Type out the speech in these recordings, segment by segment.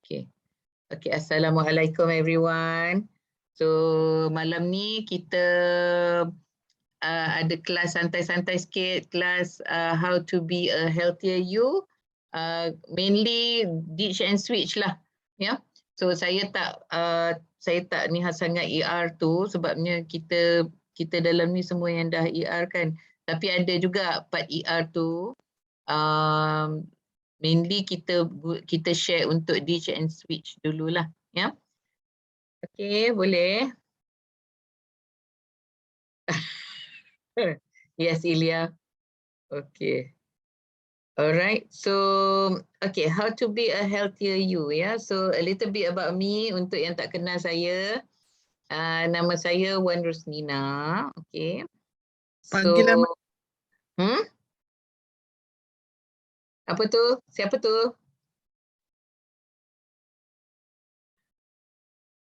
Okay. Okay, Assalamualaikum everyone. So malam ni kita ada kelas santai-santai sikit, kelas how to be a healthier you. Mainly ditch and switch lah, ya. Yeah? So saya tak ni sangat ER tu sebabnya kita dalam ni semua yang dah ER kan. Tapi ada juga part ER tu. Mainly kita share untuk ditch and switch dululah, ya. Okay, boleh. Yes, Ilya. Okay. Alright. So, okay, how to be a healthier you, ya. So, a little bit about me untuk yang tak kenal saya. Nama saya Wan Rosnina. Okay. Panggilan apa tu? Siapa tu?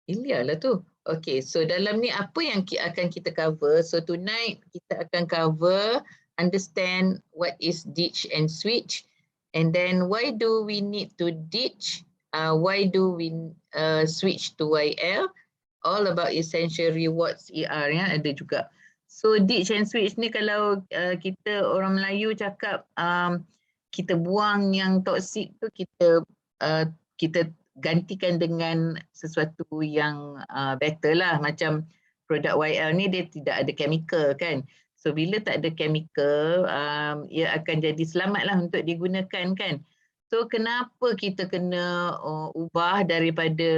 Ilya lah tu. Okay, so dalam ni apa yang akan kita cover? So tonight kita akan cover understand what is ditch and switch, and then why do we need to ditch? Why do we switch to YL? All about essential rewards ER, ya, ada juga. So ditch and switch ni kalau kita orang Melayu cakap kita buang yang toksik tu, kita gantikan dengan sesuatu yang better lah. Macam produk YL ni dia tidak ada chemical kan. So bila tak ada chemical, ia akan jadi selamat lah untuk digunakan kan. So kenapa kita kena ubah daripada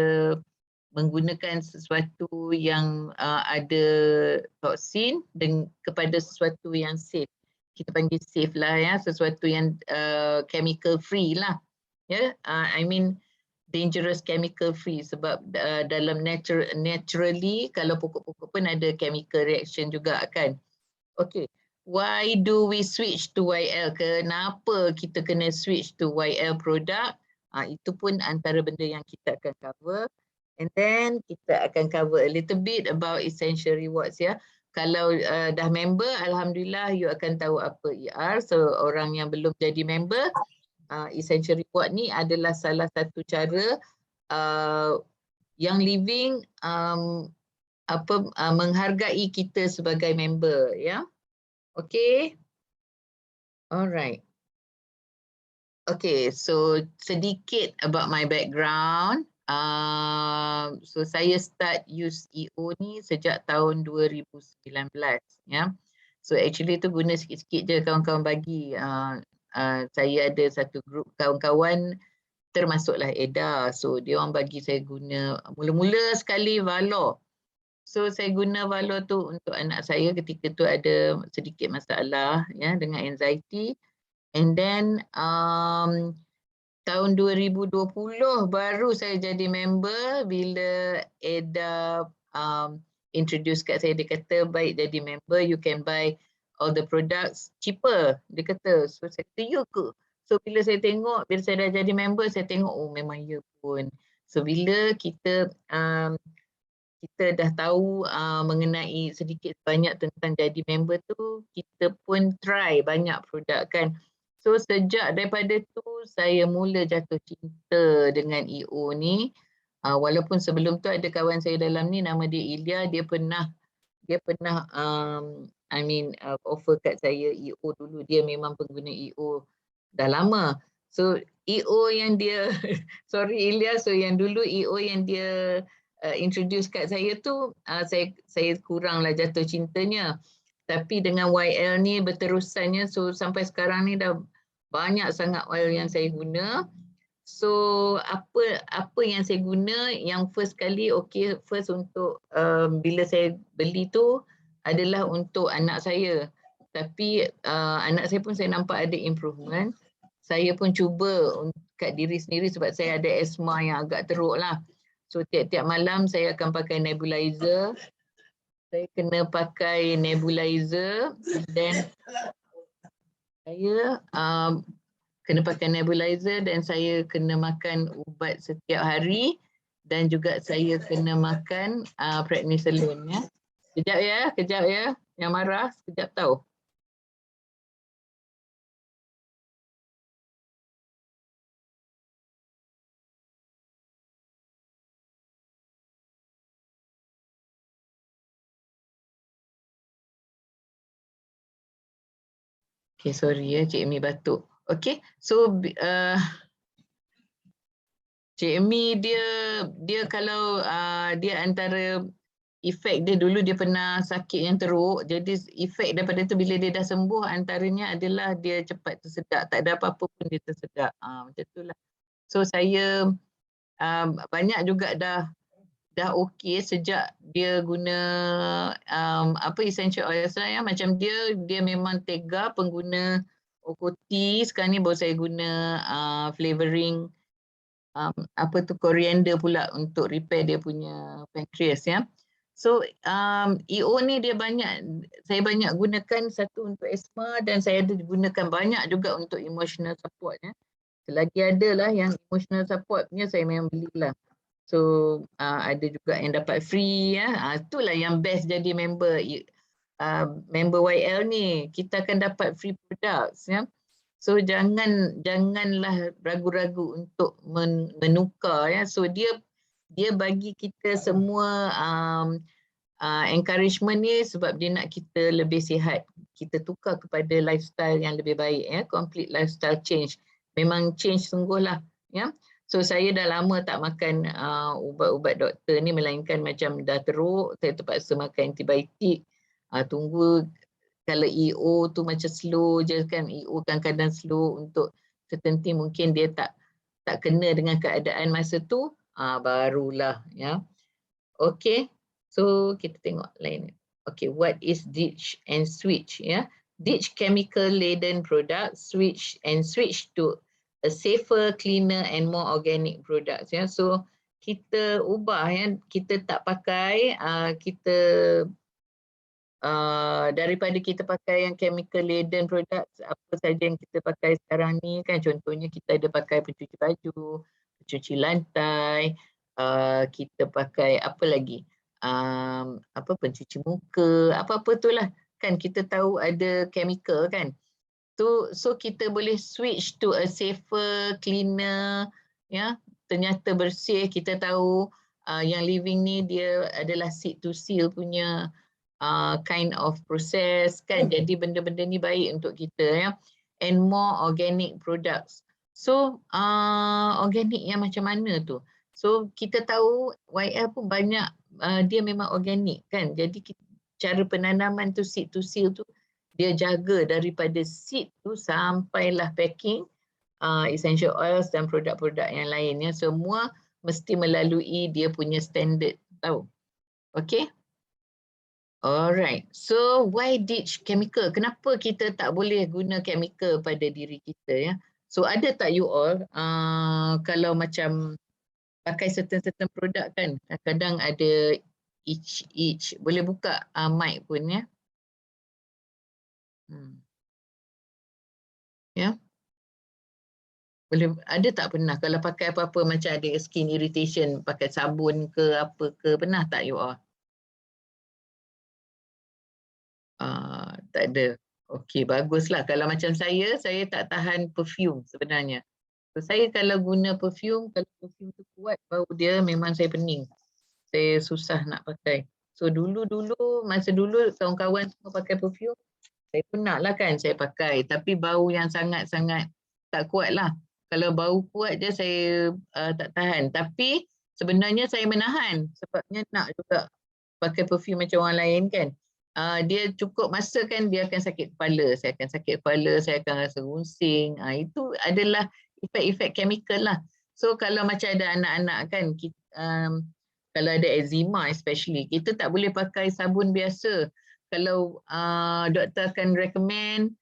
menggunakan sesuatu yang ada toksin kepada sesuatu yang safe. Kita panggil safe lah ya, sesuatu yang chemical free lah. Ya, I mean dangerous chemical free sebab dalam naturally kalau pokok-pokok pun ada chemical reaction juga kan. Okay, why do we switch to YL? Kenapa kita kena switch to YL product? Itu pun antara benda yang kita akan cover. And then kita akan cover a little bit about essential rewards ya. Kalau dah member, alhamdulillah you akan tahu apa ER. So orang yang belum jadi member, essential reward ni adalah salah satu cara yang living menghargai kita sebagai member ya. Okay. Alright. Okay, so sedikit about my background. So saya start use EO ni sejak tahun 2019 ya. So actually tu guna sikit-sikit je kawan-kawan bagi. Saya ada satu grup kawan-kawan termasuklah Eda. So dia orang bagi saya guna mula-mula sekali Valor. So saya guna Valor tu untuk anak saya ketika tu ada sedikit masalah ya dengan anxiety. And then tahun 2020 baru saya jadi member bila Eda introduce kat saya. Dia kata baik jadi member you can buy all the products cheaper. Dia kata, so saya kata ya ke? So bila saya tengok, bila saya dah jadi member, saya tengok oh memang ya pun. So bila kita dah tahu mengenai sedikit banyak tentang jadi member tu, kita pun try banyak produk kan. So sejak daripada tu saya mula jatuh cinta dengan EO ni. Walaupun sebelum tu ada kawan saya dalam ni nama dia Ilya, dia pernah offer kat saya EO dulu. Dia memang pengguna EO dah lama. So EO yang dia sorry Ilya, so yang dulu EO yang dia introduce kat saya tu saya kuranglah jatuh cintanya. Tapi dengan YL ni berterusannya, so sampai sekarang ni dah banyak sangat oil yang saya guna. So apa yang saya guna, yang first kali first untuk bila saya beli tu adalah untuk anak saya. Tapi anak saya pun saya nampak ada improvement. Saya pun cuba kat diri sendiri sebab saya ada asma yang agak teruk lah. So tiap-tiap malam saya akan pakai nebulizer. Saya kena pakai nebulizer, then saya kena pakai nebulizer dan saya kena makan ubat setiap hari dan juga saya kena makan prednisolone ya. Kejap ya. Yang marah sekejap tahu. Okay, sorry ya, Cik Amy batuk. Okay, so Cik Amy dia kalau dia antara efek dia dulu dia pernah sakit yang teruk, jadi efek daripada tu bila dia dah sembuh antaranya adalah dia cepat tersedak, tak ada apa-apa pun dia tersedak. Macam itulah. So saya banyak juga dah okey sejak dia guna essential oil lah ya, macam dia memang tega pengguna OKT. Sekarang ni baru saya guna flavoring coriander pula untuk repair dia punya pancreas ya. So EO ni saya banyak gunakan, satu untuk asma dan saya ada gunakan banyak juga untuk emotional support ya. Selagi ada lah yang emotional supportnya saya memang belilah. So ada juga yang dapat free ya. Itulah yang best jadi member YL ni. Kita akan dapat free products ya. So janganlah ragu-ragu untuk menukar ya. So dia bagi kita semua encouragement ni sebab dia nak kita lebih sihat. Kita tukar kepada lifestyle yang lebih baik ya, complete lifestyle change. Memang change sungguhlah ya. So saya dah lama tak makan ubat-ubat doktor ni, melainkan macam dah teruk saya terpaksa makan antibiotik. Tunggu kalau EO tu macam slow je kan, EO kan kadang slow untuk tertentu, mungkin dia tak kena dengan keadaan masa tu, barulah ya. Okay, so kita tengok lain. Okay, what is ditch and switch ya? Ditch chemical laden product, switch to a safer, cleaner and more organic products ya. So kita ubah ya, kita tak pakai daripada kita pakai yang chemical laden products, apa saja yang kita pakai sekarang ni kan, contohnya kita ada pakai pencuci baju, pencuci lantai, kita pakai apa lagi, pencuci muka, apa-apa tu lah kan, kita tahu ada chemical kan. So kita boleh switch to a safer, cleaner ya, ternyata bersih. Kita tahu yang living ni dia adalah seed to seal punya kind of process kan, jadi benda-benda ni baik untuk kita ya. And more organic products. So organic yang macam mana tu? So kita tahu YL pun banyak dia memang organic kan, jadi cara penanaman tu seed to seal tu dia jaga daripada seed tu sampailah packing essential oils dan produk-produk yang lainnya, semua mesti melalui dia punya standard, tahu. Okay. Alright, so why ditch chemical? Kenapa kita tak boleh guna chemical pada diri kita ya? So ada tak you all kalau macam pakai certain produk kan, kadang ada each boleh buka mic pun ya. Ya. Boleh, ada tak pernah kalau pakai apa-apa macam ada skin irritation, pakai sabun ke apa ke, pernah tak you all? Tak ada. Okey, baguslah. Kalau macam saya tak tahan perfume sebenarnya. So, saya kalau guna perfume, kalau perfume tu kuat, bau dia memang saya pening. Saya susah nak pakai. So masa dulu kawan-kawan semua pakai perfume, saya pun naklah kan saya pakai. Tapi bau yang sangat-sangat tak kuat lah. Kalau bau kuat je saya tak tahan. Tapi sebenarnya saya menahan sebabnya nak juga pakai perfume macam orang lain kan. Dia cukup masa kan dia akan sakit kepala. Saya akan sakit kepala, saya akan rasa rusing. Itu adalah efek-efek chemical lah. So kalau macam ada anak-anak kan, kalau ada eczema especially, kita tak boleh pakai sabun biasa. Kalau doktor akan recommend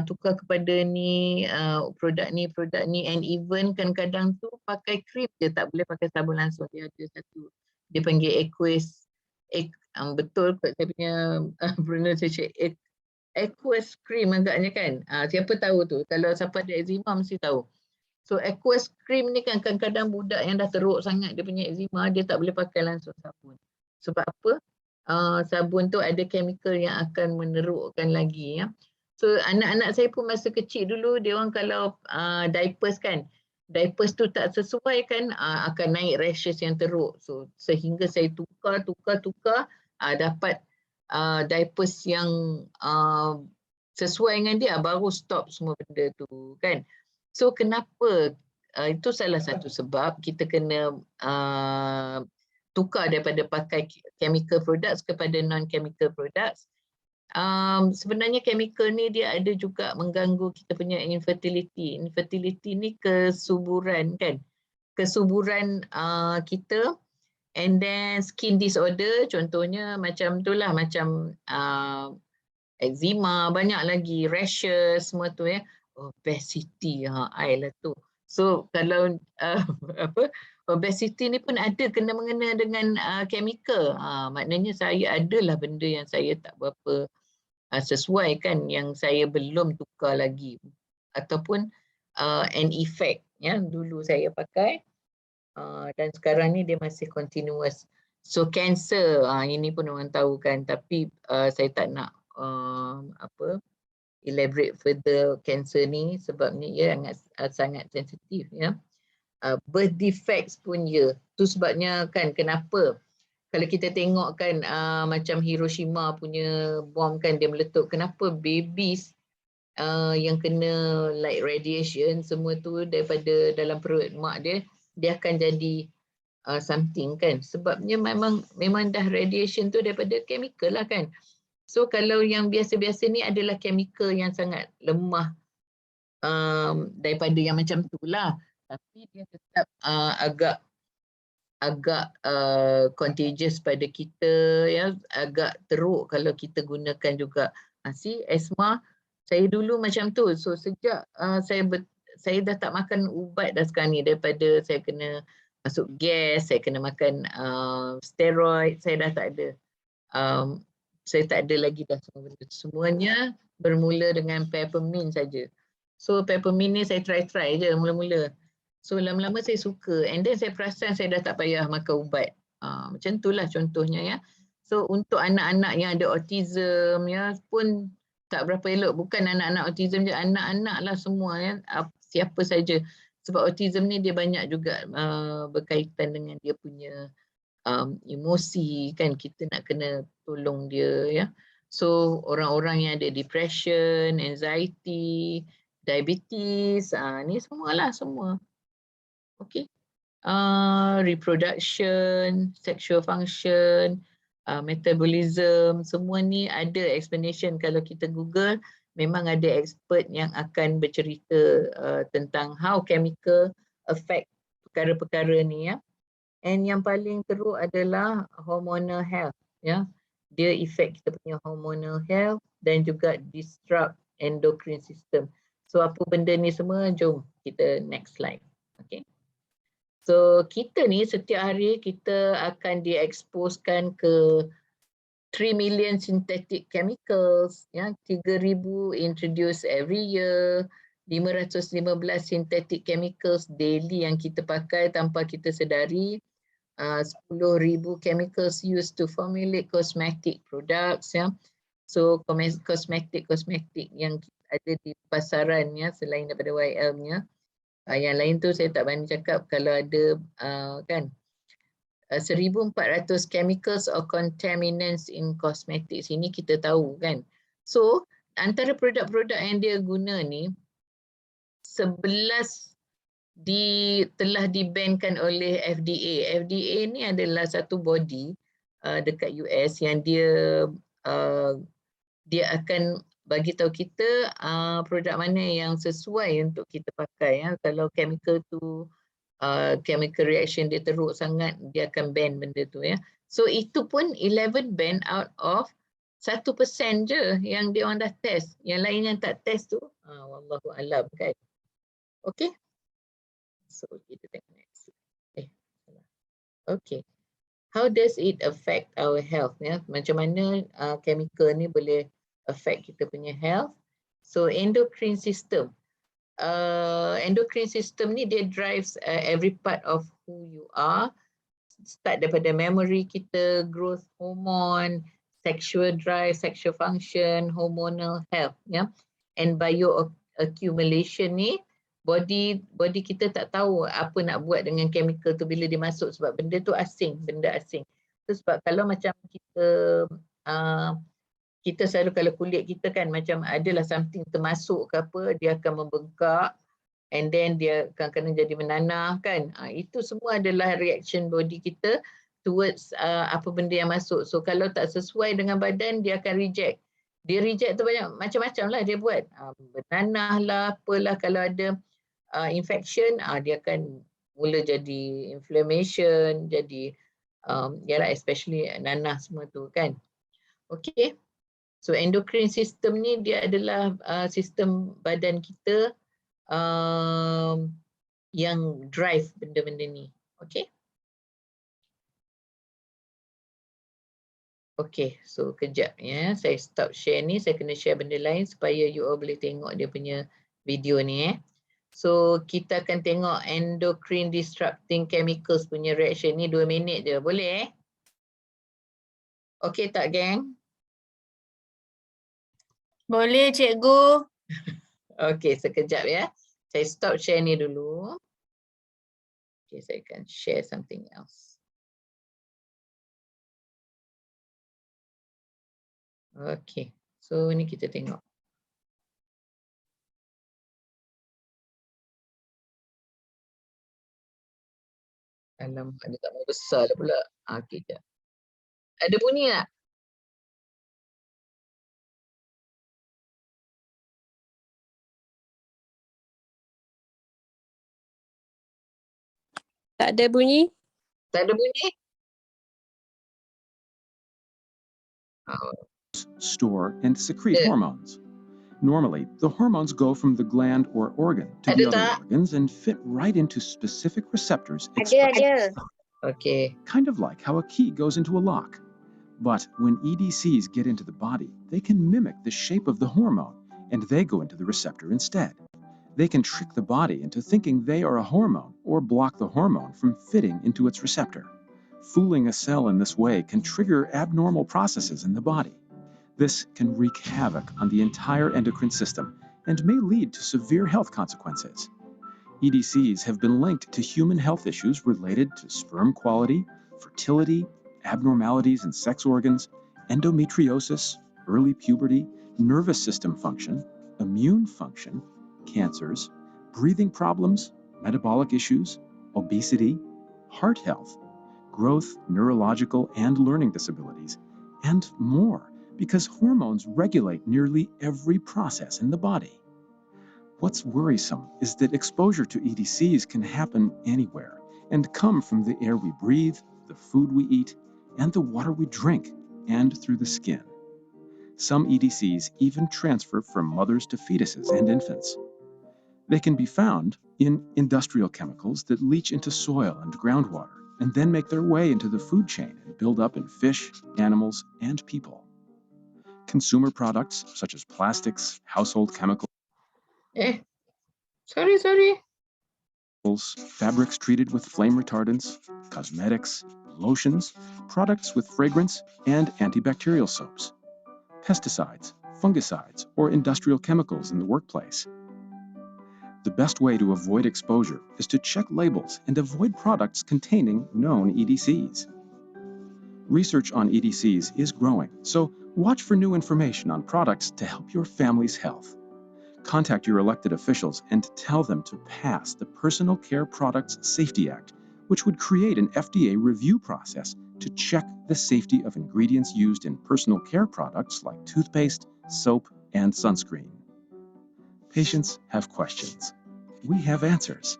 tukar kepada ni, produk ni, and even kadang-kadang tu pakai krim je, tak boleh pakai sabun langsung. Dia ada satu, dia panggil aqueous, betul kot saya punya pronunciation, aqueous cream agaknya kan. Siapa tahu tu, kalau siapa ada eczema mesti tahu. So aqueous cream ni kan kadang-kadang budak yang dah teruk sangat dia punya eczema, dia tak boleh pakai langsung sabun. Sebab apa? Sabun tu ada chemical yang akan menerukkan lagi ya. So anak-anak saya pun masa kecil dulu, dia orang kalau diapers kan, diapers tu tak sesuai kan, akan naik rashes yang teruk. So sehingga saya tukar dapat diapers yang sesuai dengan dia, baru stop semua benda tu kan. So kenapa itu salah satu sebab kita kena tukar daripada pakai chemical products kepada non-chemical products. Sebenarnya chemical ni dia ada juga mengganggu kita punya infertility. Infertility ni kesuburan kan, kesuburan kita. And then skin disorder contohnya macam itulah, macam eczema, banyak lagi, rashes, semua tu ya. Obesity, I lah tu. So kalau obesity ni pun ada kena-mengena dengan chemical. Maknanya saya adalah benda yang saya tak berapa sesuai kan, yang saya belum tukar lagi. Ataupun an effect ya, dulu saya pakai dan sekarang ni dia masih continuous. So cancer, ini pun orang tahu kan, tapi saya tak nak elaborate further cancer ni sebabnya ia sangat sensitif ya. Birth defects pun ya. Tu sebabnya kan kenapa kalau kita tengok kan macam Hiroshima punya bom kan, dia meletup, kenapa babies yang kena like radiation semua tu daripada dalam perut mak dia akan jadi something kan, sebabnya memang dah radiation tu daripada chemical lah kan. So kalau yang biasa-biasa ni adalah chemical yang sangat lemah daripada yang macam tu lah, tapi dia tetap agak contagious pada kita ya, agak teruk kalau kita gunakan juga. Asma saya dulu macam tu. So sejak saya dah tak makan ubat dah sekarang ni, daripada saya kena masuk gas, saya kena makan steroid, saya dah tak ada. Saya tak ada lagi dah semua benda. Semuanya bermula dengan peppermint saja. So peppermint ni saya try je mula-mula. So lama-lama saya suka, and then saya perasan saya dah tak payah makan ubat. Macam itulah contohnya ya. So untuk anak-anak yang ada autism ya pun tak berapa elok. Bukan anak-anak autism je, anak-anak lah semua ya, siapa saja. Sebab autism ni dia banyak juga berkaitan dengan dia punya emosi kan, kita nak kena tolong dia ya. So orang-orang yang ada depression, anxiety, diabetes, ni semualah semua. Okay. Reproduction, sexual function, metabolism, semua ni ada explanation. Kalau kita Google, memang ada expert yang akan bercerita tentang how chemical affect perkara-perkara ni ya. And yang paling teruk adalah hormonal health ya. Dia effect kita punya hormonal health dan juga disrupt endocrine system. So apa benda ni semua, jom kita next slide. Okay. So kita ni setiap hari kita akan dieksposkan ke 3 million synthetic chemicals ya, 3,000 introduced every year, 515 synthetic chemicals daily yang kita pakai tanpa kita sedari. 10,000 chemicals used to formulate cosmetic products ya. So cosmetic yang ada di pasaran ya, selain daripada YL-nya. Yang lain tu saya tak berani cakap. Kalau ada kan 1,400 chemicals or contaminants in cosmetics, ini kita tahu kan. So antara produk-produk yang dia guna ni 11 telah dibankan oleh FDA. FDA ni adalah satu body dekat US yang dia akan bagi tahu kita produk mana yang sesuai untuk kita pakai ya. Kalau chemical tu chemical reaction dia teruk sangat, dia akan ban benda tu ya. So itu pun 11 ban out of 1% je yang dia orang dah test. Yang lain yang tak test tu wallahu alam kan. Okay. So kita tengok next. Okay. How does it affect our health ya? Macam mana chemical ni boleh affect kita punya health? So endocrine system. Endocrine system ni dia drives every part of who you are. Start daripada memory kita, growth hormone, sexual drive, sexual function, hormonal health ya. And bioaccumulation ni body kita tak tahu apa nak buat dengan chemical tu bila dia masuk, sebab benda tu asing, benda asing. Tu sebab kalau macam kita kita selalu kalau kulit kita kan macam adalah something termasuk ke apa, dia akan membengkak and then dia kadang-kadang jadi menanah kan. Itu semua adalah reaction body kita towards apa benda yang masuk. So kalau tak sesuai dengan badan, dia akan reject. Dia reject tu banyak macam-macam lah dia buat. Bernanah lah, apalah kalau ada infection, dia akan mula jadi inflammation, jadi yalah especially nanah semua tu kan. Okay. So endocrine system ni dia adalah sistem badan kita yang drive benda-benda ni. Okay. Okay, so kejap ya. Saya stop share ni. Saya kena share benda lain supaya you all boleh tengok dia punya video ni. So kita akan tengok endocrine disrupting chemicals punya reaction ni 2 minit je. Boleh? Okay tak geng? Boleh, cikgu. Okay, sekejap ya. Saya stop share ni dulu. Okay, saya akan share something else. Okay, so ni kita tengok. Alamak, dia tak mau besar dah pula. Okay, sekejap. Ada bunyi tak? Tak ada bunyi? Tak ada bunyi? Store and secrete hormones. Normally, the hormones go from the gland or organ to the other organs and fit right into specific receptors. Ada. Okay. Kind of like how a key goes into a lock. But when EDCs get into the body, they can mimic the shape of the hormone, and they go into the receptor instead. They can trick the body into thinking they are a hormone or block the hormone from fitting into its receptor. Fooling a cell in this way can trigger abnormal processes in the body. This can wreak havoc on the entire endocrine system and may lead to severe health consequences. EDCs have been linked to human health issues related to sperm quality, fertility, abnormalities in sex organs, endometriosis, early puberty, nervous system function, immune function, cancers, breathing problems, metabolic issues, obesity, heart health, growth, neurological, and learning disabilities, and more, because hormones regulate nearly every process in the body. What's worrisome is that exposure to EDCs can happen anywhere and come from the air we breathe, the food we eat, and the water we drink, and through the skin. Some EDCs even transfer from mothers to fetuses and infants. They can be found in industrial chemicals that leach into soil and groundwater and then make their way into the food chain and build up in fish, animals, and people. Consumer products such as plastics, household chemicals, Sorry. fabrics treated with flame retardants, cosmetics, lotions, products with fragrance, and antibacterial soaps, pesticides, fungicides, or industrial chemicals in the workplace. The best way to avoid exposure is to check labels and avoid products containing known EDCs. Research on EDCs is growing, so watch for new information on products to help your family's health. Contact your elected officials and tell them to pass the Personal Care Products Safety Act, which would create an FDA review process to check the safety of ingredients used in personal care products like toothpaste, soap, and sunscreen. Patients have questions. We have answers.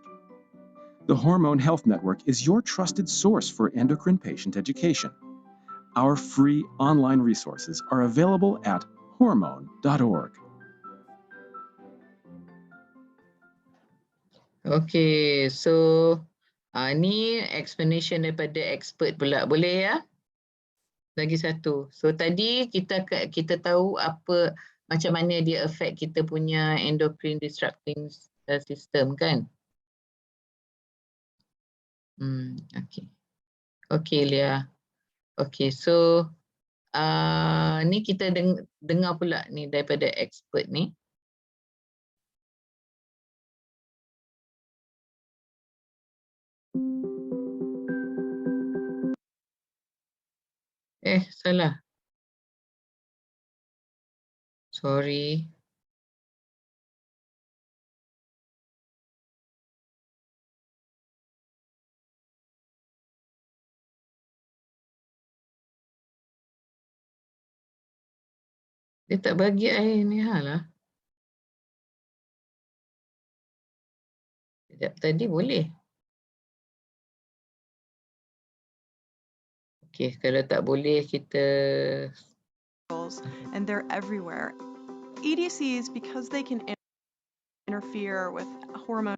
The Hormone Health Network is your trusted source for endocrine patient education. Our free online resources are available at hormone.org. Okay, so ni explanation daripada expert pula. Boleh ya? Lagi satu. So tadi kita tahu apa macam mana dia affect kita punya endocrine disrupting system kan? Okay. Okay Lia. Okay, so ni kita dengar pula ni daripada expert ni. Salah. Sorry. Dia tak bagi air ni hal lah. Sekejap tadi boleh. Okey, kalau tak boleh kita and they're everywhere. EDCs, because they can interfere with hormone.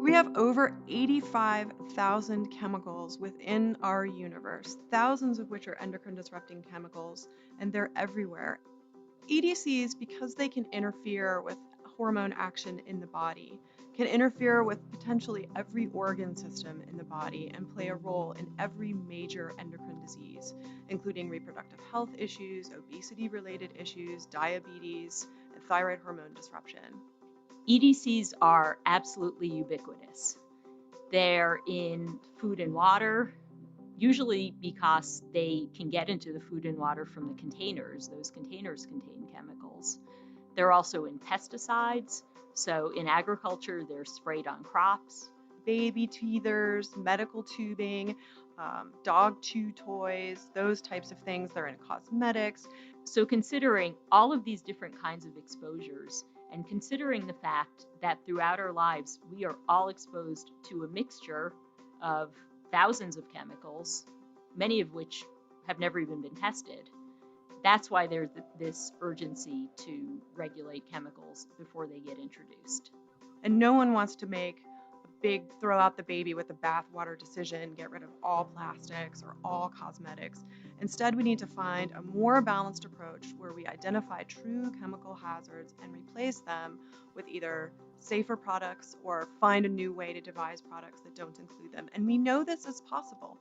We have over 85,000 chemicals within our universe, thousands of which are endocrine disrupting chemicals, and they're everywhere. EDCs, because they can interfere with hormone action in the body, can interfere with potentially every organ system in the body and play a role in every major endocrine disease, including reproductive health issues, obesity-related issues, diabetes, and thyroid hormone disruption. EDCs are absolutely ubiquitous. They're in food and water, usually because they can get into the food and water from the containers. Those containers contain chemicals. They're also in pesticides. So in agriculture, they're sprayed on crops. Baby teethers, medical tubing, dog chew toys, those types of things. They're in cosmetics. So considering all of these different kinds of exposures, and considering the fact that throughout our lives, we are all exposed to a mixture of thousands of chemicals, many of which have never even been tested, that's why there's this urgency to regulate chemicals before they get introduced. And no one wants to make a big throw out the baby with the bathwater decision, get rid of all plastics or all cosmetics. Instead, we need to find a more balanced approach where we identify true chemical hazards and replace them with either safer products or find a new way to devise products that don't include them. And we know this is possible.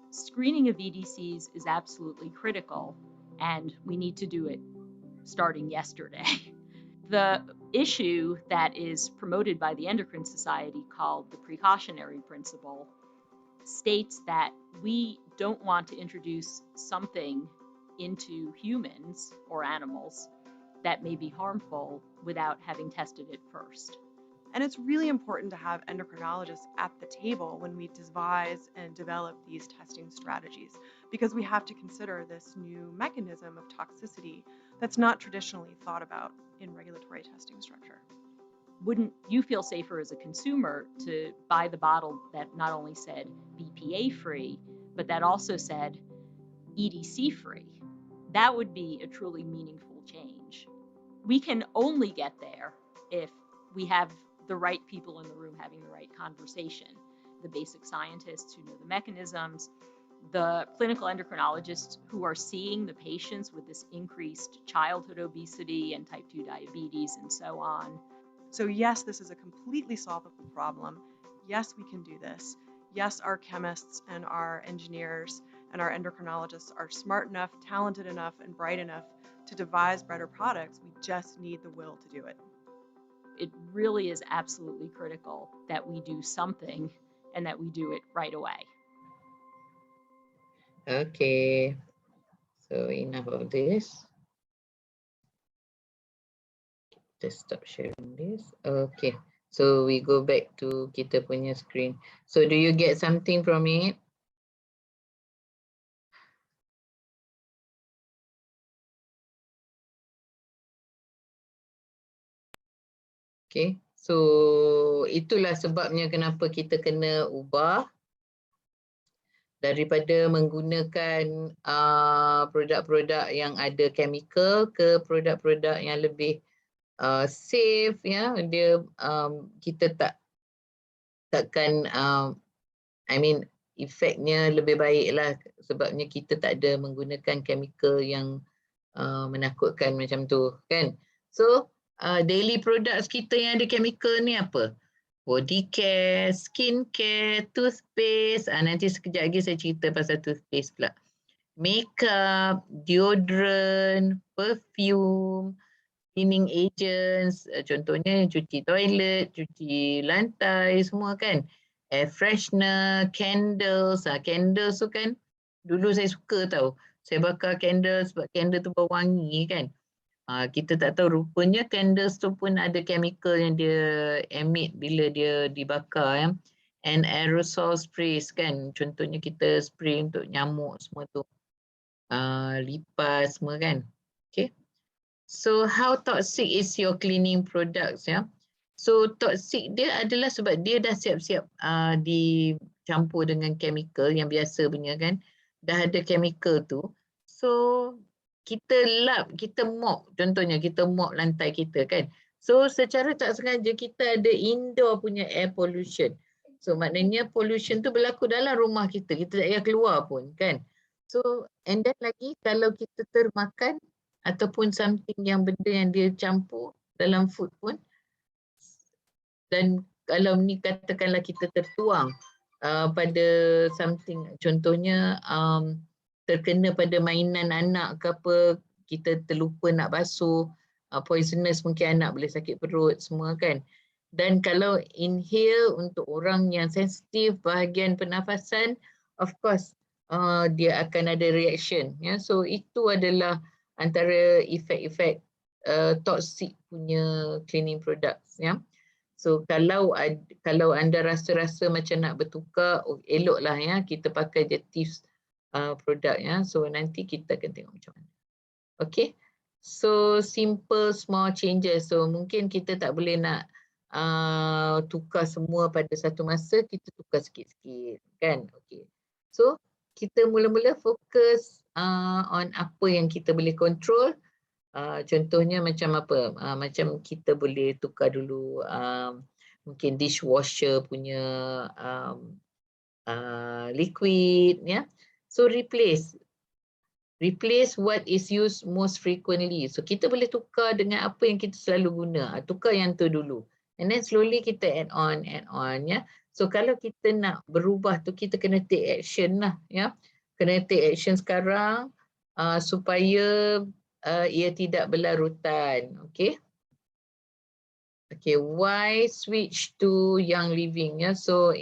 Screening of EDCs is absolutely critical, and we need to do it starting yesterday. The issue that is promoted by the Endocrine Society, called the Precautionary Principle, states that we don't want to introduce something into humans or animals that may be harmful without having tested it first. And it's really important to have endocrinologists at the table when we devise and develop these testing strategies, because we have to consider this new mechanism of toxicity that's not traditionally thought about in regulatory testing structure. Wouldn't you feel safer as a consumer to buy the bottle that not only said BPA free, but that also said EDC free? That would be a truly meaningful change. We can only get there if we have the right people in the room having the right conversation, the basic scientists who know the mechanisms, the clinical endocrinologists who are seeing the patients with this increased childhood obesity and type 2 diabetes and so on. So yes, this is a completely solvable problem. Yes, we can do this. Yes, our chemists and our engineers and our endocrinologists are smart enough, talented enough, and bright enough to devise better products. We just need the will to do it. It really is absolutely critical that we do something and that we do it right away. Okay, so enough of this. Let's stop sharing this. Okay, so we go back to kita punya screen. So do you get something from it? Okay, so itulah sebabnya kenapa kita kena ubah daripada menggunakan produk-produk yang ada chemical ke produk-produk yang lebih safe, ya. Dia kita takkan efeknya lebih baik lah, sebabnya kita tak ada menggunakan chemical yang menakutkan macam tu, kan. So daily products kita yang ada chemical ni apa? Body care, skin care, toothpaste. Nanti sekejap lagi saya cerita pasal toothpaste pula. Makeup, deodorant, perfume, cleaning agents, contohnya cuci toilet, cuci lantai, semua kan. Air freshener, candles. Candles tu kan dulu saya suka tau. Saya bakar candle sebab candle tu berwangi kan. Kita tak tahu rupanya candles tu pun ada chemical yang dia emit bila dia dibakar ya. And aerosol sprays kan. Contohnya kita spray untuk nyamuk semua tu. Lipas semua kan. Okay. So how toxic is your cleaning products ya? So toxic dia adalah sebab dia dah siap-siap dicampur dengan chemical yang biasa punya kan. Dah ada chemical tu. So kita lap, kita mop. Contohnya kita mop lantai kita kan. So secara tak sengaja kita ada indoor punya air pollution. So maknanya pollution tu berlaku dalam rumah kita. Kita tak payah keluar pun kan. So and then lagi kalau kita termakan ataupun something yang benda yang dia campur dalam food pun, dan kalau ni katakanlah kita tertuang pada something, contohnya terkena pada mainan anak ke apa, kita terlupa nak basuh, poisonous, mungkin anak boleh sakit perut semua kan. Dan kalau inhale untuk orang yang sensitif bahagian pernafasan, of course dia akan ada reaction ya. So itu adalah antara efek-efek toxic punya cleaning products ya. So kalau anda rasa-rasa macam nak bertukar, eloklah ya kita pakai je tips produk ya. So nanti kita akan tengok macam mana. Okay. So simple small changes. So mungkin kita tak boleh nak tukar semua pada satu masa, kita tukar sikit-sikit kan. Okay. So kita mula-mula fokus on apa yang kita boleh control. Contohnya macam apa? Macam kita boleh tukar dulu mungkin dishwasher punya liquid ya. So replace what is used most frequently. So kita boleh tukar dengan apa yang kita selalu guna. Tukar yang tu dulu. And then slowly kita add on ya. So kalau kita nak berubah tu kita kena take action lah ya. Kena take action sekarang supaya ia tidak berlarutan. Okay. Okay, why switch to Young Living ya? So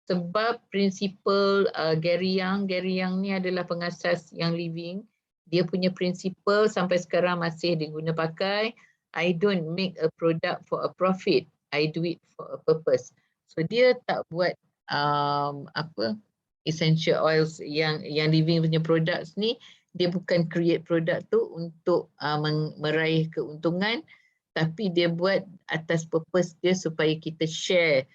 sebab prinsipal Gary Young ni adalah pengasas Young Living. Dia punya prinsipal sampai sekarang masih diguna pakai. I don't make a product for a profit. I do it for a purpose. So dia tak buat essential oils yang Living punya products ni, dia bukan create produk tu untuk meraih keuntungan, tapi dia buat atas purpose dia supaya kita share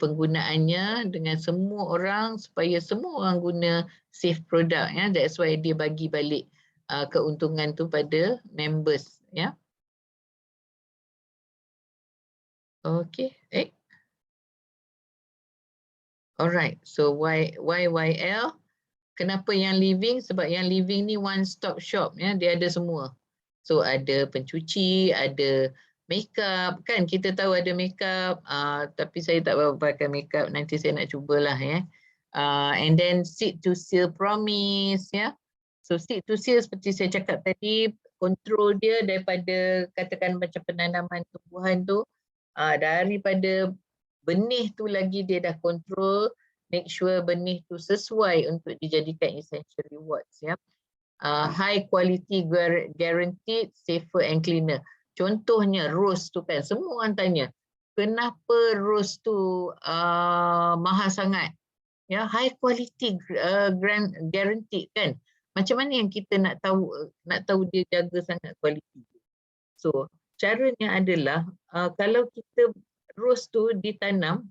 penggunaannya dengan semua orang supaya semua orang guna safe product ya. That's why dia bagi balik keuntungan tu pada members ya. Okay. Alright. So YYL. Kenapa Young Living? Sebab Young Living ni one stop shop ya. Dia ada semua. So ada pencuci, ada makeup kan, kita tahu ada makeup, tapi saya tak berapa pakai makeup, nanti saya nak cubalah ya. And then seed to seal promise ya. So seed to seal seperti saya cakap tadi, kontrol dia daripada katakan macam penanaman tumbuhan tu, daripada benih tu lagi dia dah kontrol, make sure benih tu sesuai untuk dijadikan essential rewards ya. High quality guaranteed, safer and cleaner. Contohnya rose tu kan, semua orang tanya, kenapa rose tu mahal sangat? Ya, high quality guaranteed kan. Macam mana yang kita nak tahu dia jaga sangat quality? So, caranya adalah kalau kita rose tu ditanam,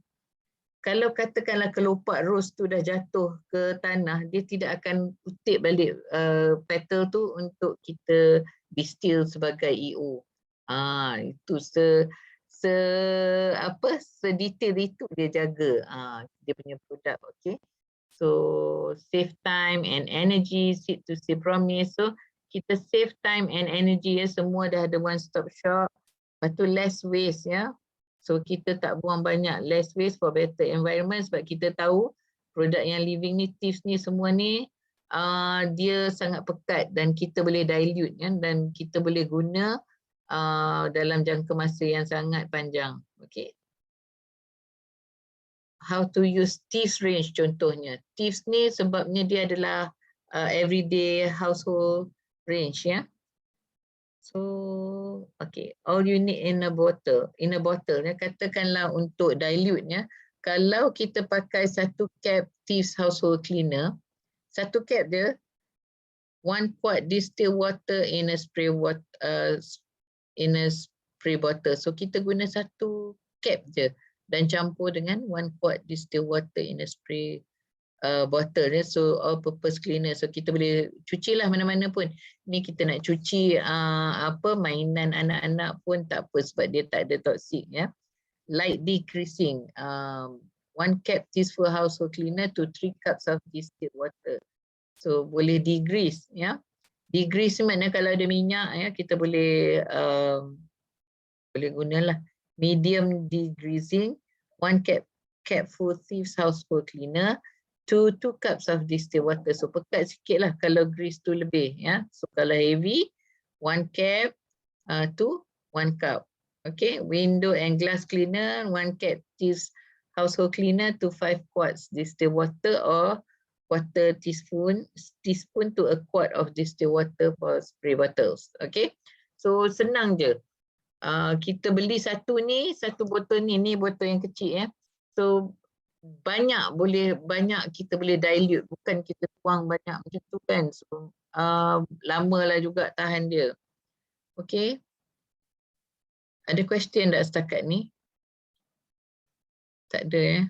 kalau katakanlah kelopak rose tu dah jatuh ke tanah, dia tidak akan kutip balik petal tu untuk kita distill sebagai EO. Itu sedetail itu dia jaga dia punya produk. Okay. So save time and energy, seed to seal promise. So kita save time and energy ya, semua dah ada one stop shop. Lepas tu less waste ya. So kita tak buang banyak, less waste for better environment, sebab kita tahu produk yang Living ni, tips ni semua ni dia sangat pekat dan kita boleh dilute kan, dan kita boleh guna dalam jangka masa yang sangat panjang. Okay. How to use tips range contohnya. Tips ni sebabnya dia adalah everyday household range, ya. So, okay, all you need in a bottle, ya, katakanlah untuk dilute, ya. Kalau kita pakai satu cap Thieves household cleaner, satu cap dia 1 quart distilled water in a spray bottle. So kita guna satu cap je dan campur dengan 1 quart distilled water in a spray bottle ya. So all purpose cleaner. So kita boleh cuci lah mana-mana pun. Ni kita nak cuci mainan anak-anak pun tak apa sebab dia tak ada toxic ya. Light decreasing. 1 cap teaspoon household cleaner to 3 cups of distilled water. So boleh degrease ya. Degrease maknanya kalau ada minyak ya kita boleh gunalah medium degreasing 1 cap full Thieves household cleaner to 2 cups of distilled water. So pekat sikit lah kalau grease tu lebih ya. So kalau heavy 1 cap to 1 cup. Okay, window and glass cleaner 1 cap Thieves household cleaner to 5 quarts distilled water or quarter teaspoon to a quart of distilled water for spray bottles. Okay, so senang je. Kita beli satu botol ni botol yang kecil ya. So banyak kita boleh dilute, bukan kita tuang banyak macam tu kan. So lamalah juga tahan dia. Okay, ada question tak setakat ni? Tak ada ya.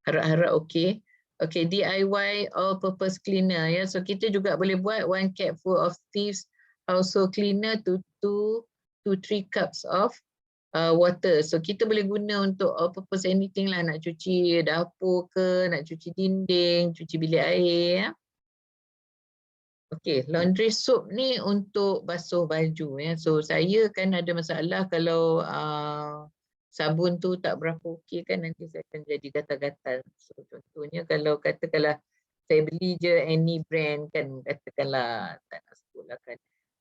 Harap-harap okay. Okay, DIY all purpose cleaner ya. So kita juga boleh buat 1 cap full of Thieves household cleaner to 2 to 3 cups of water. So kita boleh guna untuk all purpose anything lah, nak cuci dapur ke, nak cuci dinding, cuci bilik air ya. Okay, laundry soap ni untuk basuh baju ya. So saya kan ada masalah kalau sabun tu tak berapa okey kan, nanti saya akan jadi gatal-gatal. So contohnya kalau katakanlah saya beli je any brand kan, katakanlah tak nak sebut lah kan.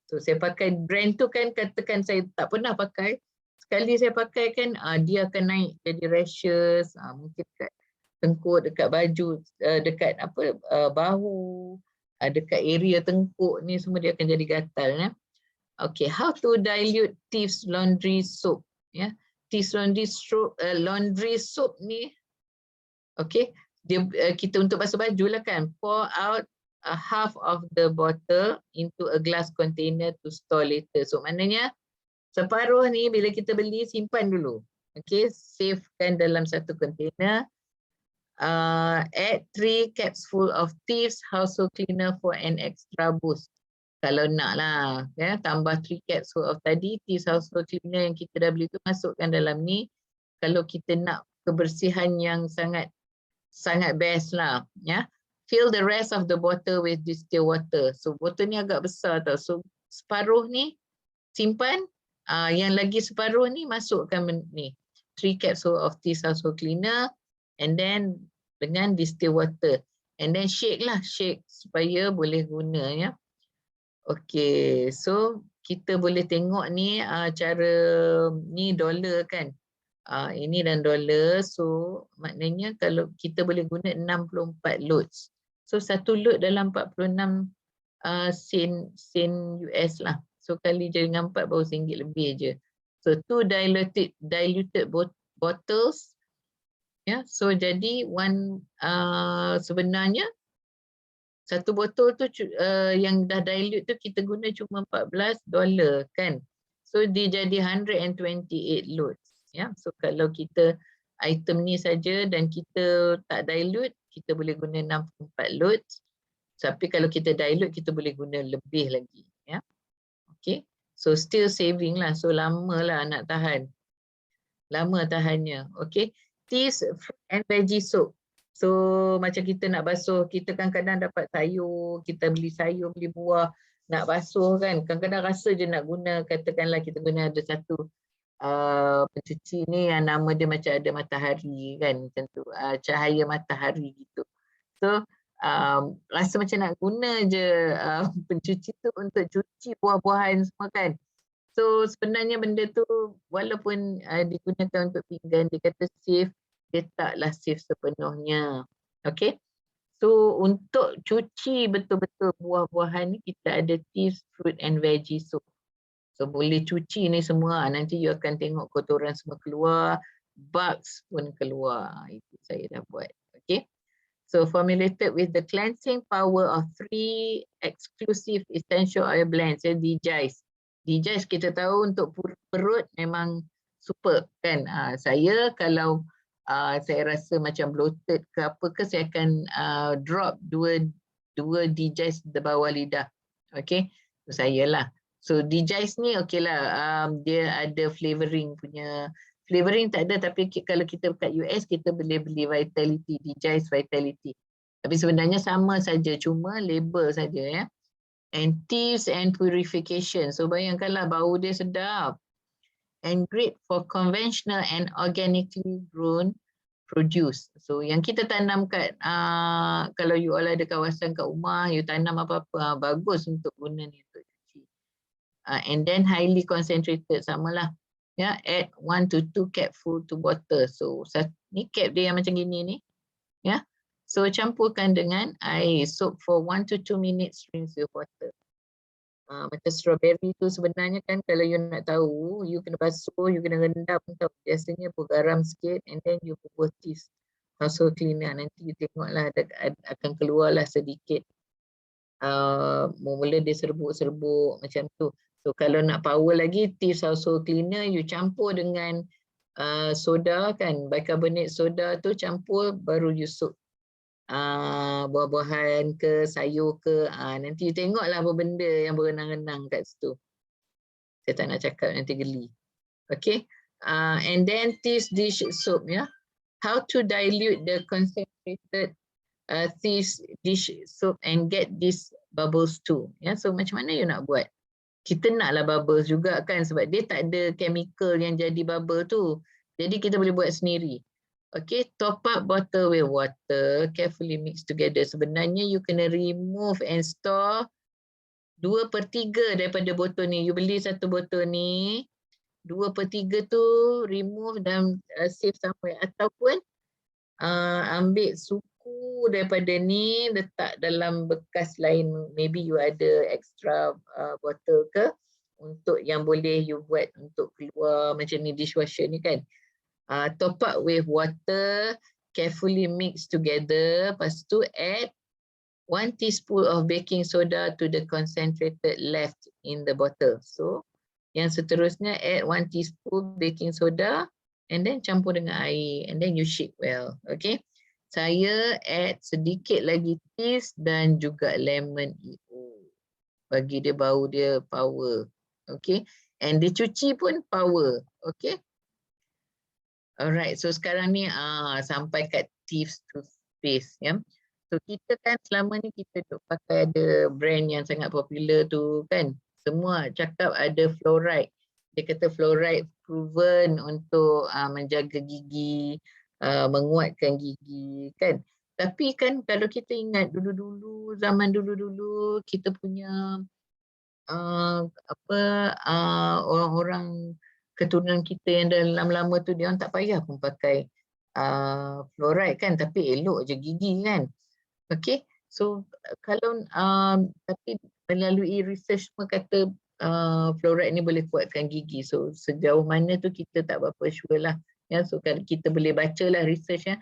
So saya pakai brand tu kan, katakan saya tak pernah pakai. Sekali saya pakai kan dia akan naik jadi rashes, mungkin dekat tengkuk, dekat baju, dekat bahu, dekat area tengkuk ni semua dia akan jadi gatal ya. Okay, how to dilute Thieves laundry soap ya. Thieves laundry soap ni, okay, dia kita untuk basuh baju lah kan. Pour out a half of the bottle into a glass container to store later. So maknanya separuh ni bila kita beli simpan dulu. Okay, savekan dalam satu container. Add 3 caps full of Thieves household cleaner for an extra boost. Kalau nak lah, ya, tambah 3 caps full of tadi, Thieves household cleaner yang kita dah beli tu masukkan dalam ni. Kalau kita nak kebersihan yang sangat best lah, ya. Fill the rest of the bottle with distilled water. So botol ni agak besar tau. So separuh ni simpan, yang lagi separuh ni masukkan ni 3 caps full of Thieves household cleaner, and then dengan distilled water, and then shake supaya boleh guna ya. Okay, so kita boleh tengok ni cara ni dollar kan. Ini dan dollar, so maknanya kalau kita boleh guna 64 loads. So satu load dalam 46 sen US lah. So kali je dengan 4 baru RM1 lebih je. So 2 diluted bottles. Ya, so jadi sebenarnya satu botol tu yang dah dilute tu kita guna cuma $14 kan. So dia jadi 128 loads. Ya, so kalau kita item ni saja dan kita tak dilute, kita boleh guna 64 loads. Tapi kalau kita dilute, kita boleh guna lebih lagi. Ya, okay. So still saving lah. So lama lah nak tahan. Lama tahannya. Okay. Thieves fruit and veggie soap. So macam kita nak basuh, kita kadang-kadang dapat sayur, kita beli sayur, beli buah, nak basuh kan. Kadang-kadang rasa je nak guna, katakanlah kita guna ada satu pencuci ni yang nama dia macam ada matahari kan, macam tu, cahaya matahari gitu. So rasa macam nak guna je pencuci tu untuk cuci buah-buahan semua kan. So sebenarnya benda tu walaupun digunakan untuk pinggan, dia kata safe, dia taklah safe sepenuhnya. Okay. So untuk cuci betul-betul buah-buahan ni kita ada teas, fruit and veggie soap. So boleh cuci ni semua, nanti you akan tengok kotoran semua keluar, bugs pun keluar. Itu saya dah buat. Okay. So formulated with the cleansing power of 3 exclusive essential oil blends, DJs. DJs kita tahu untuk perut memang super kan. Saya kalau saya rasa macam bloated ke apa ke, saya akan drop dua DJs di bawah lidah. Okay, so saya lah. So DJs ni okay lah, dia ada flavoring punya. Flavoring tak ada, tapi kalau kita kat US kita boleh beli Vitality, DJs Vitality. Tapi sebenarnya sama saja, cuma label saja ya. And thieves and purification. So bayangkanlah bau dia sedap. And great for conventional and organically grown produce. So yang kita tanam kat, kalau you all ada kawasan kat rumah, you tanam apa-apa, bagus untuk guna ni untuk cuci. And then highly concentrated, samalah. Ya, add 1 to 2 capful to bottle. So ni cap dia yang macam gini ni. Ya. So campurkan dengan air. Soak for 1 to 2 minutes, rinse with water. Macam strawberry tu sebenarnya kan, kalau you nak tahu, you kena basuh, you kena rendam tau. Biasanya pun garam sikit and then you bubuh teas household cleaner. Nanti you tengoklah akan keluarlah sedikit. Mula dia serbuk-serbuk macam tu. So kalau nak power lagi, teas household cleaner you campur dengan soda kan, bicarbonate soda tu campur, baru you soak buah-buahan ke sayur ke, nanti you tengoklah apa benda yang berenang-renang kat situ. Saya tak nak cakap nanti geli. Okay, and then teas dish soap ya. How to dilute the concentrated teas dish soap and get these bubbles too. Ya, so macam mana you nak buat? Kita naklah bubbles juga kan, sebab dia tak ada chemical yang jadi bubble tu. Jadi kita boleh buat sendiri. Okay, top up bottle with water, carefully mix together. Sebenarnya you kena remove and store 2/3 daripada botol ni. You beli satu botol ni, 2/3 tu remove dan save somewhere. Ataupun ambil suku daripada ni, letak dalam bekas lain. Maybe you ada extra botol ke, untuk yang boleh you buat untuk keluar macam ni, dishwasher ni kan. Top up with water, carefully mix together. Lepas tu add 1 teaspoon of baking soda to the concentrated left in the bottle. So yang seterusnya add 1 teaspoon baking soda and then campur dengan air and then you shake well. Okay, saya add sedikit lagi teas dan juga lemon EO bagi dia bau dia power. Okay, and dicuci pun power. Okay. Alright, so sekarang ni sampai kat Thieves toothpaste ya. So kita kan selama ni kita duk pakai ada brand yang sangat popular tu kan. Semua cakap ada fluoride. Dia kata fluoride proven untuk menjaga gigi, menguatkan gigi kan. Tapi kan kalau kita ingat dulu-dulu, zaman dulu-dulu kita punya orang-orang keturunan kita yang dah lama-lama tu, dia orang tak payah pun pakai fluoride kan, tapi elok je gigi kan. Okay, so kalau tapi melalui research semua kata fluoride ni boleh kuatkan gigi. So sejauh mana tu kita tak berapa sure lah ya. So kalau kita boleh baca lah research ya.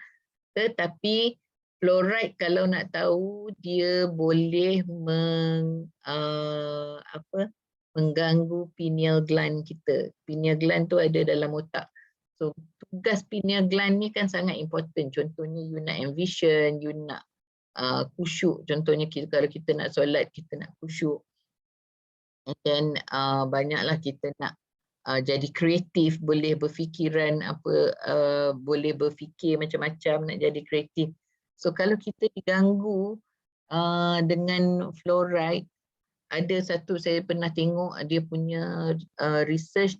Tetapi fluoride kalau nak tahu, dia boleh mengganggu pineal gland kita. Pineal gland tu ada dalam otak. So tugas pineal gland ni kan sangat important. Contohnya you nak envision, you nak khusyuk. Contohnya kalau kita nak solat, kita nak khusyuk. And then banyaklah kita nak jadi kreatif, boleh berfikiran boleh berfikir macam-macam, nak jadi kreatif. So kalau kita diganggu dengan fluoride, ada satu saya pernah tengok dia punya research,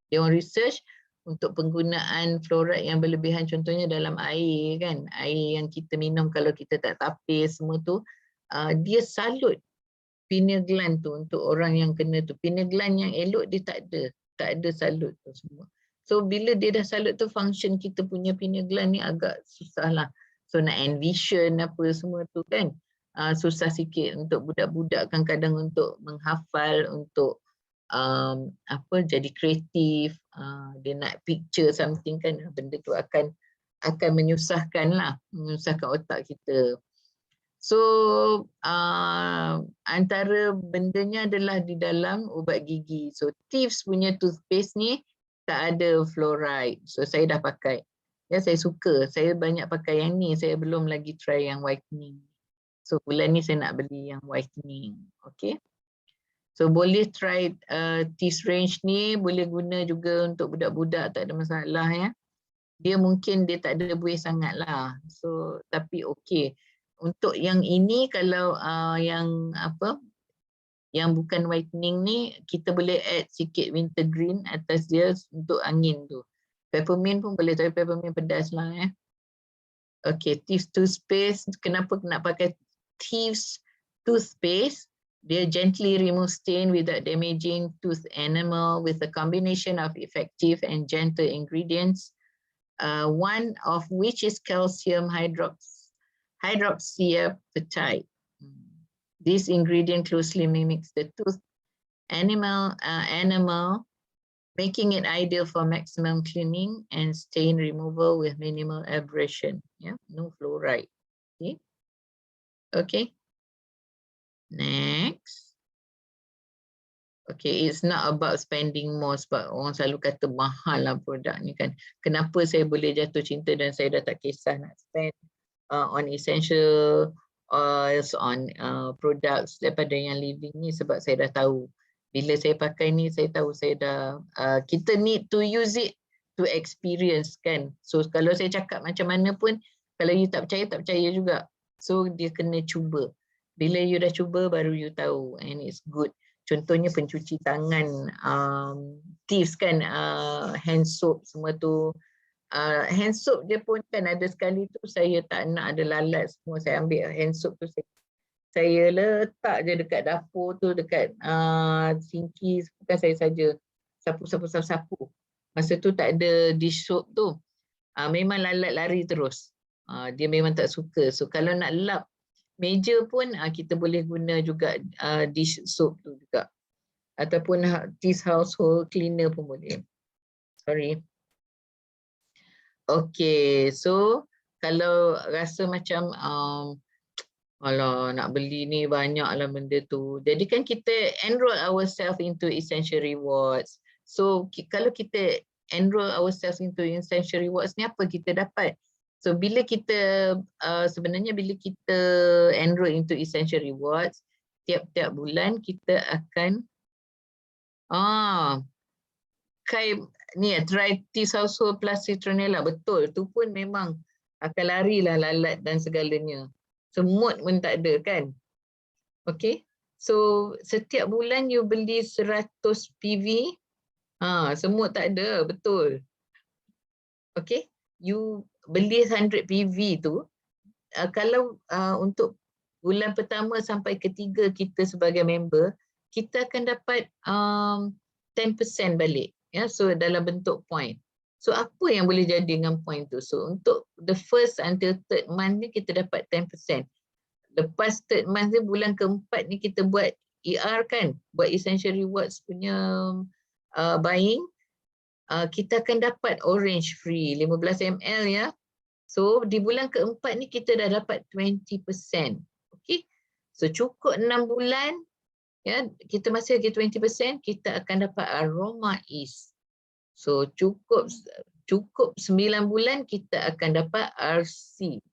dia orang research untuk penggunaan fluoride yang berlebihan, contohnya dalam air kan, air yang kita minum kalau kita tak tapis semua tu, dia salut pineal gland tu untuk orang yang kena tu. Pineal gland yang elok dia tak ada salut tu semua. So bila dia dah salut tu, function kita punya pineal gland ni agak susah lah. So nak envision apa semua tu kan. Susah sikit untuk budak-budak kadang untuk menghafal, untuk jadi kreatif, dia nak picture something kan, benda tu akan menyusahkan otak kita. So antara bendanya adalah di dalam ubat gigi. So Thieves punya toothpaste ni tak ada fluoride. So saya dah pakai. Ya, saya suka. Saya banyak pakai yang ni. Saya belum lagi try yang whitening. So bulan ni saya nak beli yang whitening. Okay. So boleh try Thieves range ni. Boleh guna juga untuk budak-budak. Tak ada masalah ya. Dia mungkin dia tak ada buih sangat lah. So tapi okay. Untuk yang ini kalau yang bukan whitening ni, kita boleh add sikit wintergreen atas dia untuk angin tu. Peppermint pun boleh, tapi peppermint pedas lah ya. Okay, Thieves toothpaste. Kenapa nak pakai Thieves toothpaste? Dia gently remove stain without damaging tooth enamel with a combination of effective and gentle ingredients. One of which is calcium hydroxyapatite. This ingredient closely mimics the tooth enamel, making it ideal for maximum cleaning and stain removal with minimal abrasion. Yeah, no fluoride. Okay. Okay. Next. Okay, it's not about spending more sebab orang selalu kata mahal lah produk ni kan. Kenapa saya boleh jatuh cinta dan saya dah tak kisah nak spend on essential oils, on products daripada yang living ni, sebab saya dah tahu. Bila saya pakai ni, saya tahu saya dah, kita need to use it to experience kan. So kalau saya cakap macam mana pun, kalau you tak percaya juga. So dia kena cuba. Bila you dah cuba, baru you tahu and it's good. Contohnya pencuci tangan, Thieves kan, hand soap semua tu. Hand soap dia pun kan ada sekali tu saya tak nak ada lalat semua. Saya ambil hand soap tu, saya letak je dekat dapur tu, dekat sinki, bukan saya saja. Sapu. Masa tu tak ada dish soap tu. Memang lalat lari terus. Dia memang tak suka. So kalau nak lap meja pun kita boleh guna juga dish soap tu juga. Ataupun Thieves household cleaner pun boleh. Sorry. Okay, so kalau rasa macam alah nak beli ni banyak lah benda tu. Jadi kan kita enroll ourselves into essential rewards. So kalau kita enroll ourselves into essential rewards ni, apa kita dapat? So bila kita sebenarnya bila kita enroll into essential rewards, tiap-tiap bulan kita akan try Thieves household plus citronella. Betul, tu pun memang akan larilah lalat dan segalanya. Semut pun tak ada kan. Okay, so setiap bulan you beli 100 PV, semut tak ada, betul. Okay, you beli 100 PV tu, kalau untuk bulan pertama sampai ketiga kita sebagai member, kita akan dapat 10% balik. Ya, so dalam bentuk point. So apa yang boleh jadi dengan point tu? So untuk the first until third month ni kita dapat 10%. Lepas third month ni, bulan keempat ni kita buat ER kan, buat essential rewards punya buying, kita akan dapat orange free 15 ml ya. So di bulan keempat ni kita dah dapat 20%. Okay, so cukup 6 bulan ya, kita masih lagi 20%, kita akan dapat aroma ease. So cukup 9 bulan kita akan dapat RC.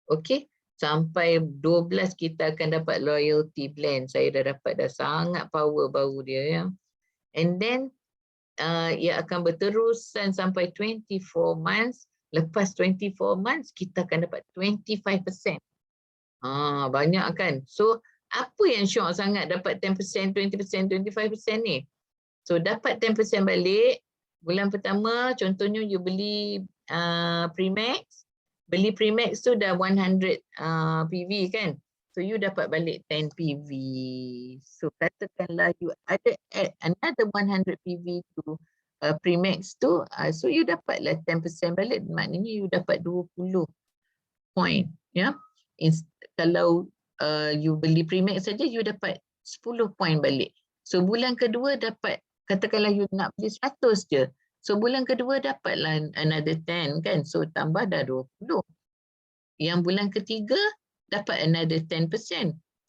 Okay, sampai 12 kita akan dapat loyalty blend. Saya dah dapat, dah sangat power bau dia ya. And then ia akan berterusan sampai 24 months. Lepas 24 months kita akan dapat 25%. Banyak kan? So apa yang syok sangat dapat 10%, 20%, 25% ni? So dapat 10% balik. Bulan pertama contohnya you beli Premax. Beli Premax tu dah 100 PV kan. So you dapat balik 10 PV. So katakanlah you ada add another 100 PV to Premax tu. So you dapatlah 10% balik. Maknanya you dapat 20. point, ya. Kalau you beli Primax saja, you dapat 10 point balik. So bulan kedua dapat, katakanlah you nak beli 100 je. So bulan kedua dapatlah another 10 kan. So tambah dah 20. Yang bulan ketiga dapat another 10%.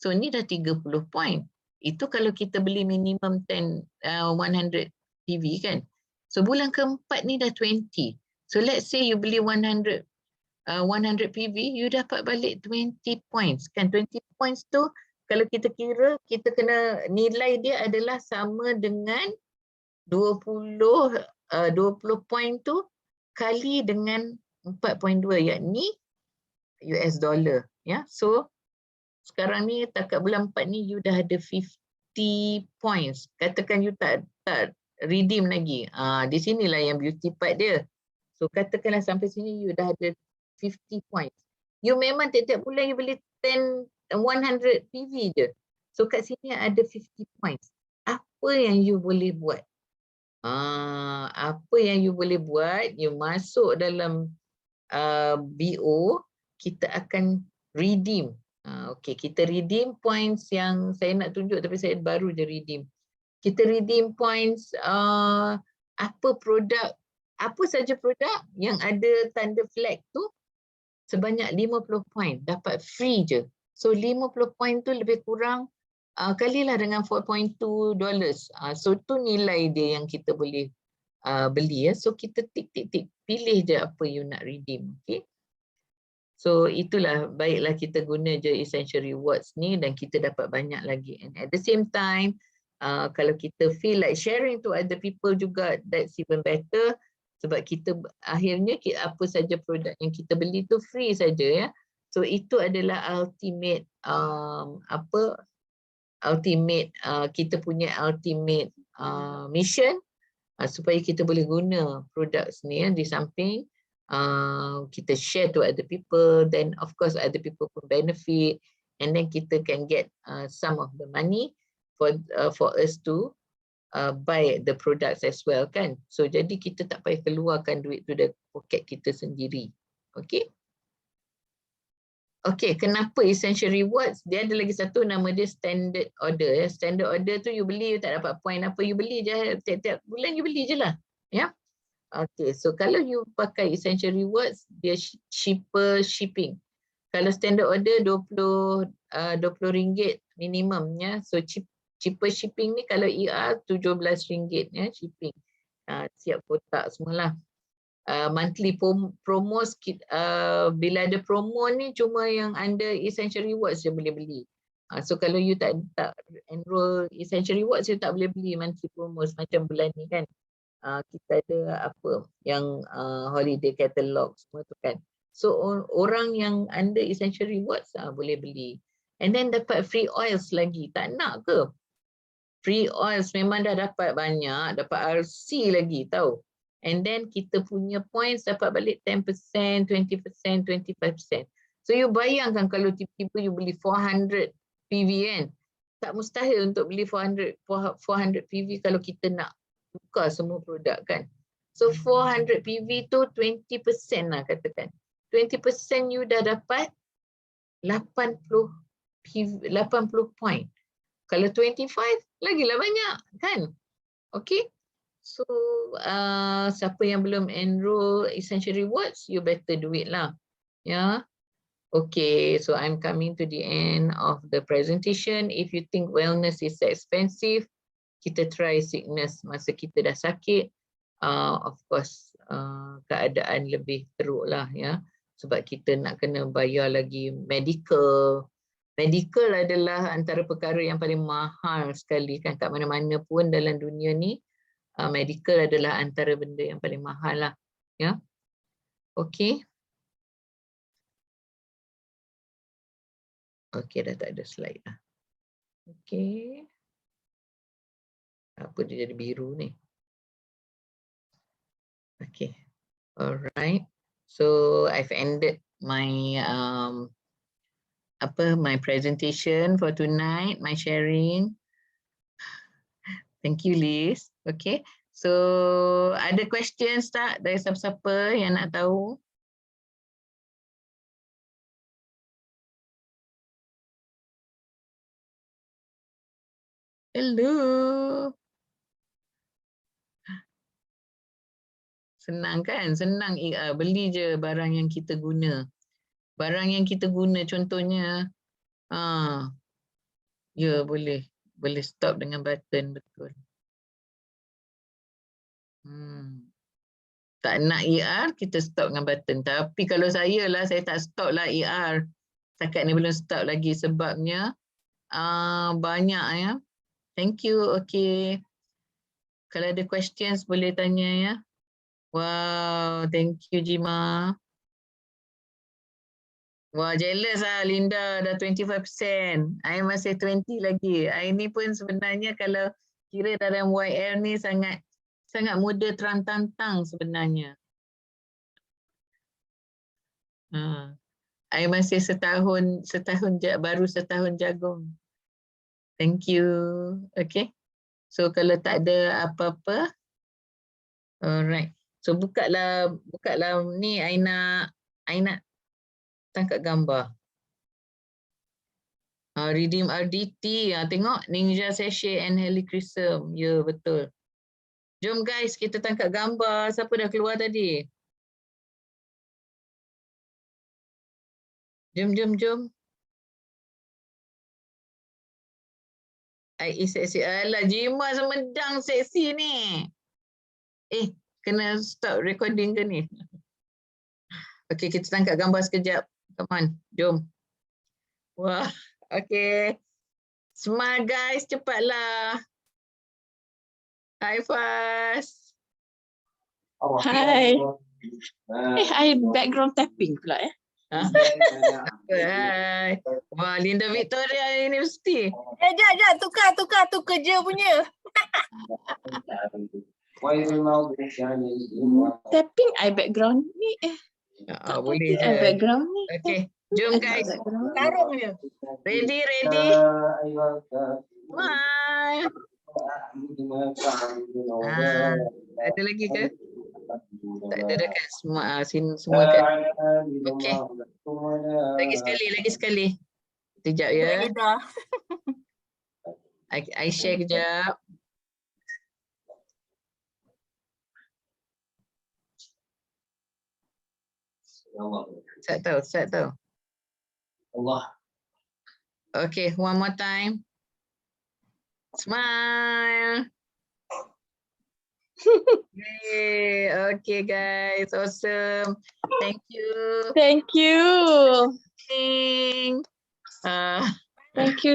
So ni dah 30 point. Itu kalau kita beli minimum 100 PV kan. So bulan keempat ni dah 20. So let's say you beli 100 PV, you dapat balik 20 points kan. 20 points tu kalau kita kira, kita kena nilai dia adalah sama dengan 20 point tu kali dengan 4.2 yakni US dollar, ya. So sekarang ni takat bulan 4 ni you dah ada 50 points. Katakan you tak redeem lagi. Di sinilah yang beauty part dia. So katakanlah sampai sini you dah ada 50 points. You memang tiap-tiap bulan you beli 100 PV je. So kat sini ada 50 points. Apa yang you boleh buat? Apa yang you boleh buat? You masuk dalam BO, kita akan redeem. Okay, kita redeem points yang saya nak tunjuk tapi saya baru je redeem. Kita redeem points apa produk, apa saja produk yang ada tanda flag tu sebanyak 50 point, dapat free je. So 50 point tu lebih kurang kalilah dengan $4.2. So tu nilai dia yang kita boleh beli ya. So kita tik pilih je apa you nak redeem. Okay. So itulah, baiklah kita guna je essential rewards ni dan kita dapat banyak lagi. And at the same time, kalau kita feel like sharing to other people juga, that's even better. Sebab kita akhirnya apa saja produk yang kita beli tu free saja ya. So itu adalah ultimate kita punya ultimate mission supaya kita boleh guna produk ni ya, di samping kita share to other people, then of course other people pun benefit, and then kita can get some of the money for us to buy the products as well kan. So jadi kita tak payah keluarkan duit tu dari poket kita sendiri. Okay. Okay, kenapa essential rewards? Dia ada lagi satu nama dia standard order ya. Standard order tu you beli, you tak dapat point apa, you beli je tiap-tiap bulan, you beli je lah ya. Okay, so kalau you pakai essential rewards, dia cheaper shipping. Kalau standard order RM20 minimum ya. So cheaper shipping ni kalau ER RM17 ya shipping. Siap kotak semualah. Monthly promos, bila ada promo ni cuma yang under essential rewards je boleh beli. So kalau you tak enroll essential rewards, you tak boleh beli monthly promos macam bulan ni kan. Kita ada apa yang holiday catalog semua tu kan. So orang yang under essential rewards boleh beli. And then dapat free oils lagi. Tak nak ke? Free oils memang dah dapat banyak, dapat RC lagi tahu. And then kita punya points dapat balik 10%, 20%, 25%. So you bayangkan kalau tiba-tiba you beli 400 PV kan. Tak mustahil untuk beli 400 PV kalau kita nak buka semua produk kan. So 400 PV tu 20% lah katakan. 20% you dah dapat 80 point. Kalau 25 lagilah banyak kan. Okay. So siapa yang belum enroll essential rewards, you better do it lah. Yeah. Okay, so I'm coming to the end of the presentation. If you think wellness is expensive, kita try sickness masa kita dah sakit. Of course keadaan lebih teruk lah ya. Sebab kita nak kena bayar lagi medical. Medical adalah antara perkara yang paling mahal sekali kan, kat mana-mana pun dalam dunia ni. Medical adalah antara benda yang paling mahal lah ya. Okay. Okay, dah tak ada slide lah. Okay. Apa dia jadi biru ni? Okay. Alright. So I've ended my my presentation for tonight, my sharing. Thank you, Liz. Okay. So ada questions tak dari siapa-siapa yang nak tahu? Hello. Senang kan? Senang ER. Beli je barang yang kita guna. Barang yang kita guna contohnya. Ya boleh. Boleh stop dengan button. Betul. Tak nak ER, kita stop dengan button. Tapi kalau saya lah, saya tak stop lah ER. Setakat ni belum stop lagi sebabnya banyak ya. Thank you. Okay. Kalau ada questions boleh tanya ya. Wow, thank you Jima. Wah, jealous lah Linda dah 25%. I masih 20 lagi. I ni pun sebenarnya kalau kira dalam YL ni sangat muda terang-tantang sebenarnya. I masih baru setahun jagung. Thank you. Okay. So kalau tak ada apa-apa. Alright. So bukalah ni I nak tangkap gambar. Redeem RDT. Tengok Ninja Sachet and Helichrysum. Ya, betul. Jom guys, kita tangkap gambar. Siapa dah keluar tadi? Jom. Seksi. Alah, Jima semedang seksi ni. Kena stop recording ke ni? Okay, kita tangkap gambar sekejap. Come on, jom. Wah, okay. Smile guys, cepatlah. Hi Fas. Hai. I background tapping pula ya. Hai. Wah, Linda Victoria University. Jap, tukar je punya. Tapping I background ni Boleh je. background ni. Okay, jom guys. Tarung je. Ready? Smile. Ada lagi ke? Tak ada dekat semua kan. Okay. Lagi sekali. Sekejap ya. I share kejap. Start tau. Okay, one more time. Smile. Yay. Okay guys, awesome. Thank you. Thank you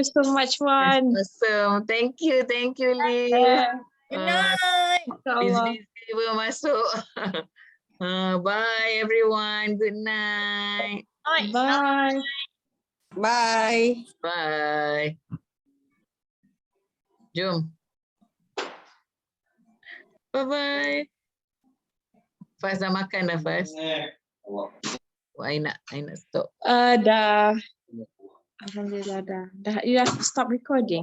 so much Wan. Awesome. Thank you Lee. Good night. Busy belum masuk. Bye everyone. Good night. Bye. Bye. Jom. Bye. Faz dah makan dah Faz. I nak stop. Dah. Alhamdulillah dah. You have to stop recording.